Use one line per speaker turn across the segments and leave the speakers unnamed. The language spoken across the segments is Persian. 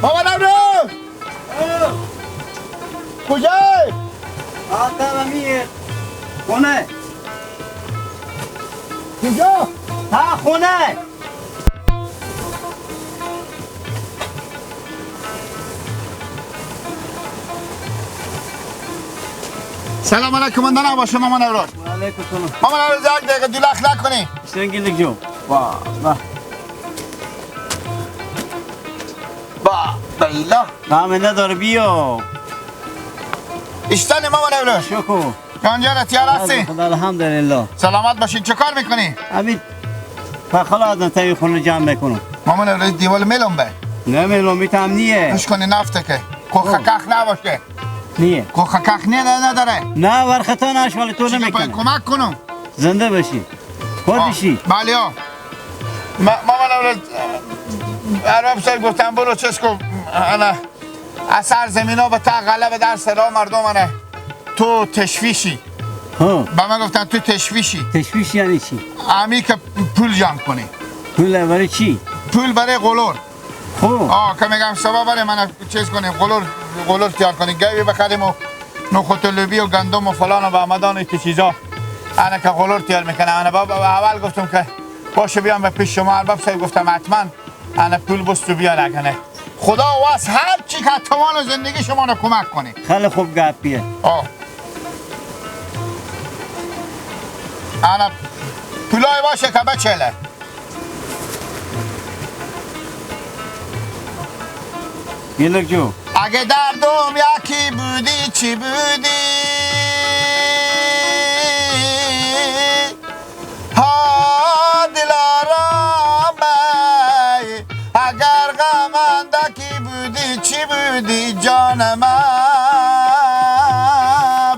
مامان نورو کجای؟
آتا میه خونه
کجا؟
ها خونه
سلام علیکم من دارم باشه مامان نورو
علیکم سلام
مامان نورو یک دقیقه دولاخ نکنی
سنگیلک جو واه
بیلا
کام نداره بیا
اشتنی مامان نورو
شکر
جانجا را تیار هستی؟
خدا الحمدلله
سلامت باشین چه کار میکنی؟
همین پخلا آدم تایی خونه جمع میکنم
مامان نورو دیوال میلم به
نمیلو میتم نیه
گوش کنی نفته که کوخکخ نباشه
نیه
کوخکخ نداره
نه ورخطا نشوالی تو
چیکار باید
نمیکنه
کمک کنم
زنده بشی خود بشی
بله ها مامان نورو عرب سر گفتم برو چیز کن انا از سرزمین ها به تا غلب در سرا مردم انه تو تشویشی
ها
به من گفتن تو تشویشی
تشویش یعنی چی؟
امی که پول جمع کنی
پول برای چی؟
پول برای قلور
خوب
که میگم سبا برای من چیز کنیم قلور تیار کنیم گوی بخریم و نخوت و لوبی و گندم و فلان و به آمدان ایتی چیزا انا که قلور تیار میکنه انا بابا اول گفتم که باشه بیام به پیش شما ارباب صاحب گفتم حتما انا پول بستو بیار اگنه خدا واس هر چی که توان زندگی شما رو کمک کنه
خیلی خوب گپیه
انا پولای باشه که بچله
گیلک جو
اگه دردم یکی بودی چی بودی ها دلارام اگر غمندکی بودی چی بودی جان من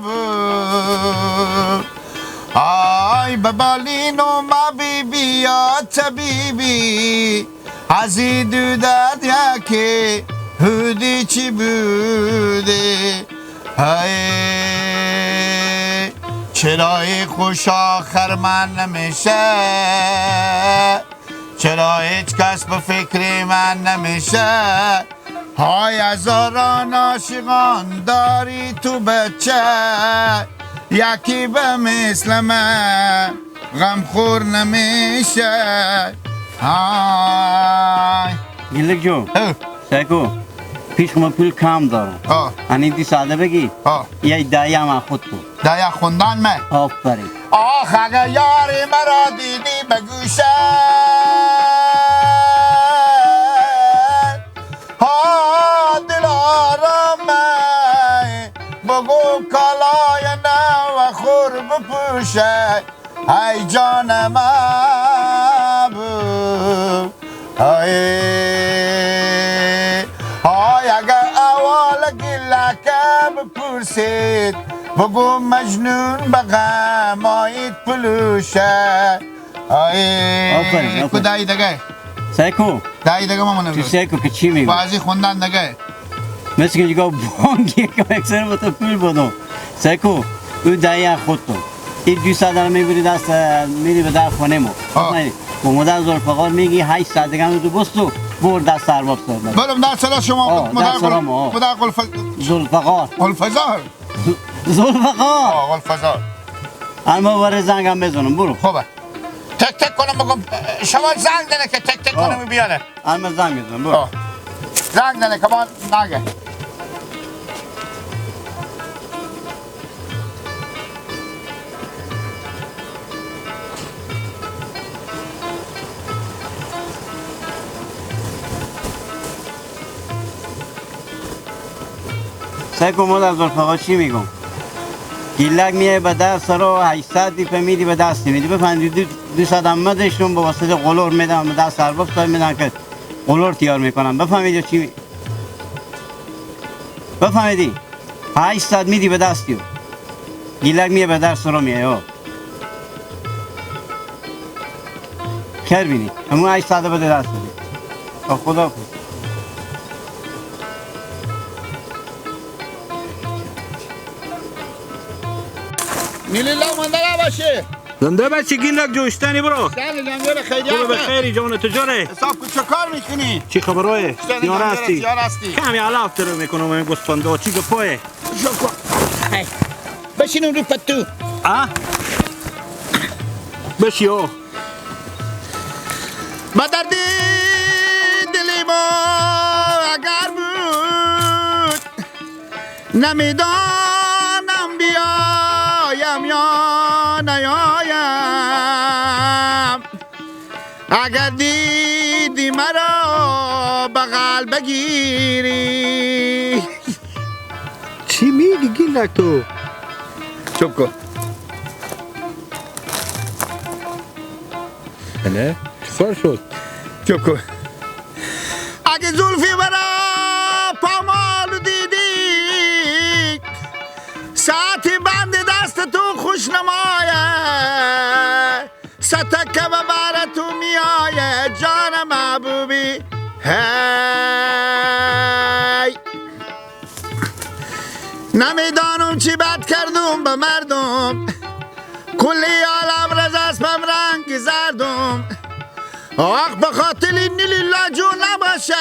بود آی ببالینو ما بیا طبیبی ازی دودت یکی بودی چی بودی های چرای خوش آخر من نمیشه چرا هیچ کس به فکر من نمیشه های هزاران عاشقان داری تو بچه یکی به مثل من غمخور نمیشه های
گیلک جو سیکو پیش ما پول کم دارم این دی ساده بگی یه دایی هم خود کن
دایی خوندن من
آفرین
آخ اگه یاری مرا دیدی بگوشه ها دلارم من بگو کالای نو خور بپوشه ای جان من بود های اگه اول گلکه بپرسید بگو مجنون به غمایت پلوشه
آفرین
کو دایی دگه
سیکو
دایی دگه مامان
تو سیکو که چی میگو
بازی خوندن دگه
مثل که جگاه بانگی که اکثر با تو پول بدم سیکو او دایی خود تو این 200 دلار میبری دست میری به در خونه مو با مدر زلفقار میگی 8 ساعتگان رو بستو بور دست ارباب صاحب
برم در سلا شما مدر
زلفقار
غلفزار
زلفقار
غلفزار
اما باره زنگم بزنم برو
خوبه تک تک کنم بگم شما زنگ دنه که تک تک کنم بیاره
اما زنگ بزنم برو
زنگ دنه که ما نگه
سیکو مدر زلفقار چی میگم گیلک میای به دست سرا 800 دیپه میدی به دست میدی بفهمیدی 200 هم مدشتون به واسطه قلور میدم به دست ارباب صاحب میدم که قلور تیار میکنم بفهمیدی چی بفهمیدی 800 میدی به دستیو گیلک میای به دست سرا میای خیر بینی همون 800 بده دست بدی خدا کن
نیلیلا منده نباشه
زنده بچه گیلک جوشتنی برو
سال جنگل خیلی
خوبه بخیری جان تجاره
حساب کن چه کار میکنی؟
چی خبروه؟ یار هستی؟
یار هستی
کمی علاف ترو میکنم این گسپنده چی گپایه؟
بشینم رو پتو
آه؟ بشیو
با درد دلی ما اگر بود نمیدانم بیایم یا نیایم اگر دیدی مرا بغل بگیری
چی میگی گیلک تو؟
چوب کن
بله؟ چکار شد؟
چوب کن اگه زلفی مرا پامال دیدی ساعتی بند دست تو خوش نمایه ستکه و بار تو میایه جان محبوبی هی نمیدانم چی بد کردم به مردم کلی عالم رز اسمم رنگ زردم آخ به خاطر نیلی لاجو نباشه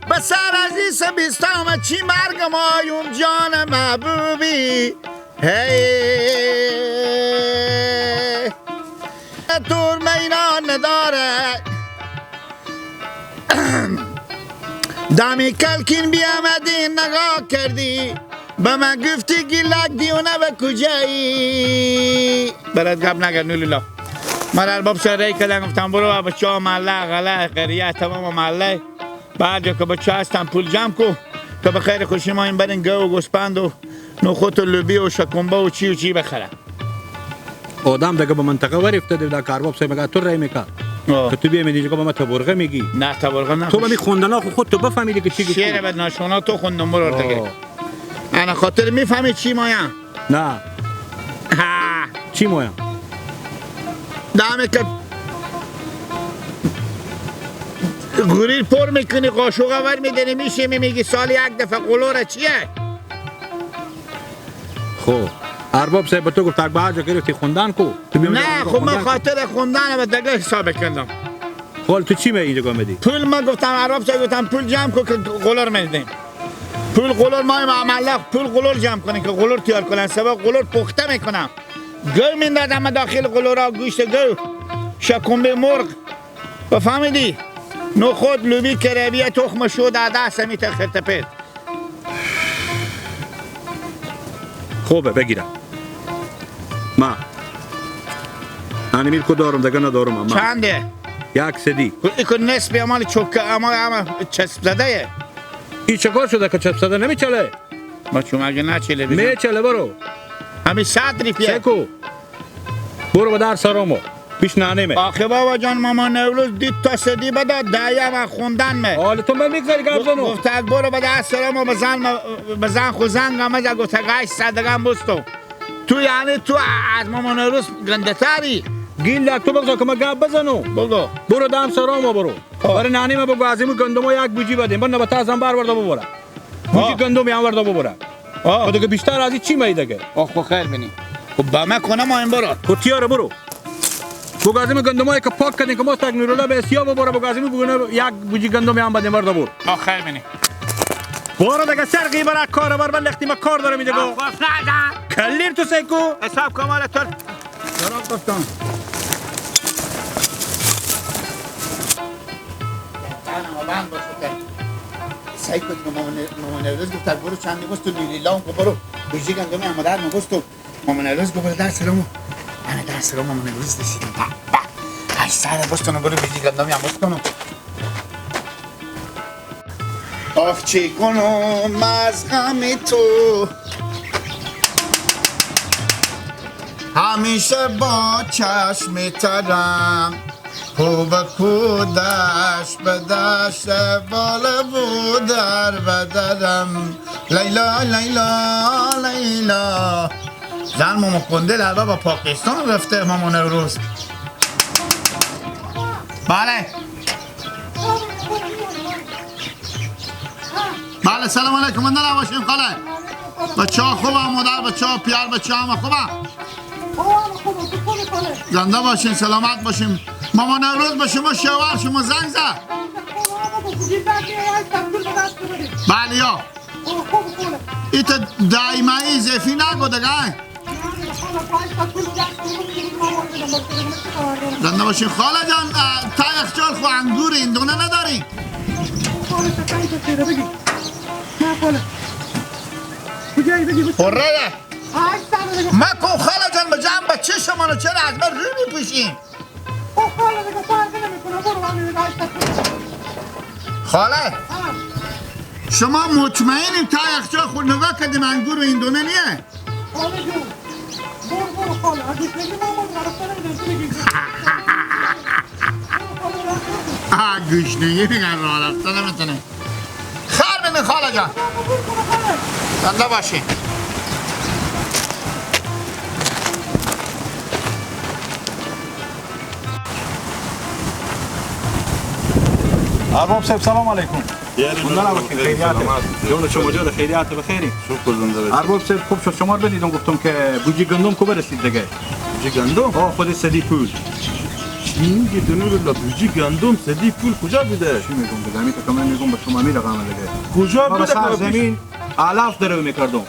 به سر عزیز بیستم چی مرگم آیم جان محبوبی هی تور مینا نداره دمی کلکین بیامدی نگاه کردی به من گفتی گیلک دیونه به کجایی برات گپ نگر نولیلا من ارباب سره کردن گفتم برو بچه ها محله غله قریه تمام محله بعد جا که بچه هستن پول جمع کن که به خیر خوشی ما این برین گو و گسپند و نخوت و لوبی و شکمبه و چی بخرن
آدم دیگه به منطقه وری افتاده در کارباب سه مگه تو رای میکرد که تو بیای میگی که به من تبرغه میگی
نه تبرغه نه
تو به می خوندنا خود تو بفهمیدی که چی گفتی
شعر بد نشونا تو خوندم برو دیگه انا خاطر میفهمی چی مایم
نه چی مویم
دامه که گوریل پر میکنی قاشوقه ور میدنی میشه میگی سالی یک دفعه قلوره چیه
خب ارباب صاحب تو گفت اگه جا گرفتی خوندن کو
نه خب من خاطر خوندن به دگه حساب کردم
خب تو چی می اینجا میدی
پول ما گفتم ارباب صاحب گفتم پول جمع کن که قلور میدیم پول قلور ما معلق پول قلور جمع کنیم که قلور تیار کنن سبب قلور پخته میکنم گو میندازم داخل قلورا گوشت گو شکمبه مرغ بفهمیدی نخود لوبی کربیه تخم شو داده سمیت خرتپت
خوبه بگیرم ما انیمیل کو دارم دیگه ندارم اما
چنده
یک سدی
ایکو نصف امان چوکه اما چسب زده
این چکار شده که چسب زده نمیچله
ما چون اگه نچله
میچله برو
همین 100 ریپیه
سکو برو به در سرامو پیش نانیمه
آخه بابا جان ماما نولوز دید تا سدی بده دایم و خوندن می
حالا تو من میگذاری گفت
گفت برو به در سرامو بزن خوزنگ همه جا گفت گاش صدقم بستو تو یعنی تو از ماما نولوز گنده تری
گیلک تو بگذار که ما گپ بزنو
بگو
برو دم سرامو برو برای نانیمه بگو از اینو گندمو یک بوجی بدیم برو نبتا ازم برورده ببره بوجی گندم هم ورده ببره و دیگه بیشتر از این چی می دیگه
خب خیر بینی خب با من کنم این برو
خب تیاره برو بگو از این گندمایی که پاک کردین که ما تک نورولا به اسیا ببره بگو از این بگو یک بوجی گندم هم بدیم ورده برو
خیر بینی
برو دیگه سرقی برای کار بر لختی ما کار دارم اینجا
خب نه
کلیر تو سیکو
حساب کمال تر درست گفتم سعی کنید که مامان نوروز گفت برو چند نگوست و لیلیلا که برو بوجی گندمی آمدر نگوست و مامان نوروز گفت برو در سرمو انا در سرمو مامان نوروز رسیدم ای سعی بستونو برو بوجی گندمی هم بستونو آخ چی کنم از غم تو همیشه با چشم ترم خوب کودش به دشت بالا بود در بدرم لیلا لیلا لیلا زن ماما کنده لبا با پاکستان رفته ماما نوروز بله بله سلام علیکم من نباشیم خاله بچه ها خوبه مادر بچه ها پیار بچه ها خوبه زنده باشین سلامت باشیم. مامان نوروز به شما شوهر شما زنگ زد. بله یا ایت دائمایی زفی نگو دگه. زنده باشین. خاله جان تا یخچال خو انگور هندونه نداری؟ خوره ما کو خاله جان به جمع بچه شما چرا از من رو میپوشین؟ خاله شما مطمئنین تا یخچال خود نگاه کردیم انگور و هندونه نیه؟ گوشنگی میگن راه رفتن نمیتونه. خیر بینید خاله جان. زنده باشین.
ارباب صاحب سلام علیکم. جون شما جور خیریات بخیری.
شکر زنده باشی.
ارباب صاحب خوب شد شما رو بدیدم گفتم که بوجی گندم کو برسید دیگه.
بوجی گندم؟
آه خود سدی پول.
چی میگی دنور بوجی گندم سدی پول کجا بوده؟
چی میگم دیگه همین که من میگم به شما میرقم دیگه.
کجا
ما
بوده؟
سر زمین علاف درو میکردم.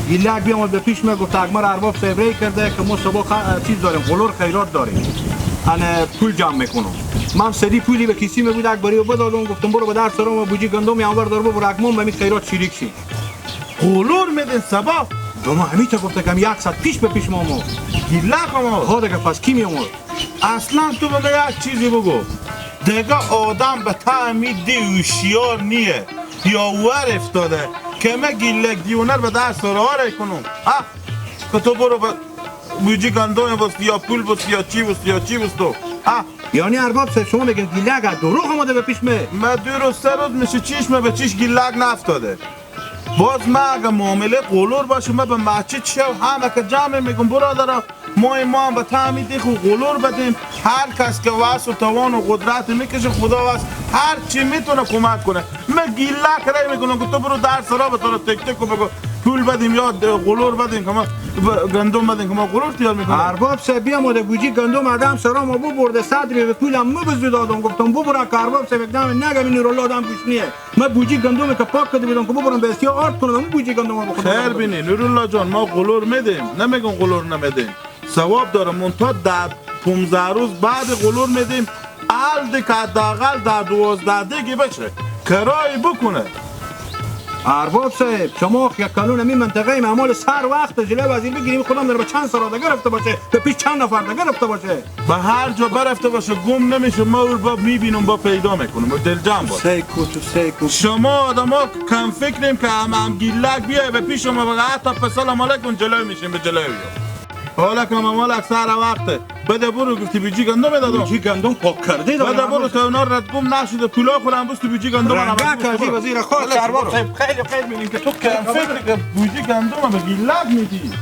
گیلاک بیام به پیش میگفت اگمر ارباب صاحب ری کرده که ما صبح چیز داریم قلور خیرات داریم. انا پول جمع میکنم. من سدی پولی به کیسی می بود اکبری و بدادم گفتم برو به در سرام بوجی گندم یانور دار برو اکمون به می خیرات شریک شی.
قلور میدن سبا؟
دوما همین تا گفته کم 100 پیش به پیش ما
گیلاک ما.
ها دیگه پس کی می اومد؟
اصلا تو بگه یک چیزی بگو. دیگه آدم به تعمید هوشیار نیه یا ور افتاده که من گیلک دیونر به در سراره کنم. ها که تو برو به بوجی گندم بست یا پول بست یا چی بست یا چی بست تو. ها
یعنی ارباب صاحب شما میگن گیلاک دروغ اومده به پیش می؟
من 2 روز 3 روز میشه چیشم به چیش گیلاک نفتاده. باز ما اگه معامله قلور باشه من به مسجد شو همه که جمع میگم برادر ما هم به تعمیدی خو قلور بدیم هر کس که واسه و توان و قدرت میکشه خدا واسه هر چی میتونه کمک کنه. من گیلاک رای میکنم که تو برو در سرا به تو تک تک بگو پول بدیم یا قلور بدیم که ما گندم بدیم که ما قلور تیار میکنیم.
ارباب صاحب بیامده بوجی گندم آدم سرا ما برده صدری به پولم مبزو دادم گفتم ببرا که ارباب صاحب دام نگم این رول آدم پیش نیه. من بوجی گندم که پاک کرده بودم که ببرم به استیا آرد کنم بوجی گندم بخورم.
خیر بینی نورالله جان ما قلور میدیم نمیگم قلور نمیدیم. ثواب داره منتها در 15 روز بعد قلور میدیم الده که حداقل در 12 دیگه بشه کرای بکنه.
ارباب صاحب شما یک قانون همین منطقه معمول سر وقت جلوی وزیر بگیریم خودم در به چند سراده گرفته باشه به پیش چند نفر گرفته باشه
به هر جا برفته باشه گم نمیشه ما اون با میبینم با پیدا میکنم دل جمع باش.
سیکو
شما آدما کم فکریم که هم گیلک بیای به پیش ما بگه حتی سلام علیکم جلوی میشیم به جلوی بیا. حالا که مامالک سر وقته بده برو گفتی بوجی گندم دادم.
بوجی گندم پاک کرده
بده برو تا اونا رد گم نشده پولا خورم بس تو بوجی گندم
رنگا کردی وزیر خود
ارباب صاحب خیلی ببینیم که تو کم فکر که بوجی گندم به گیلک میدی.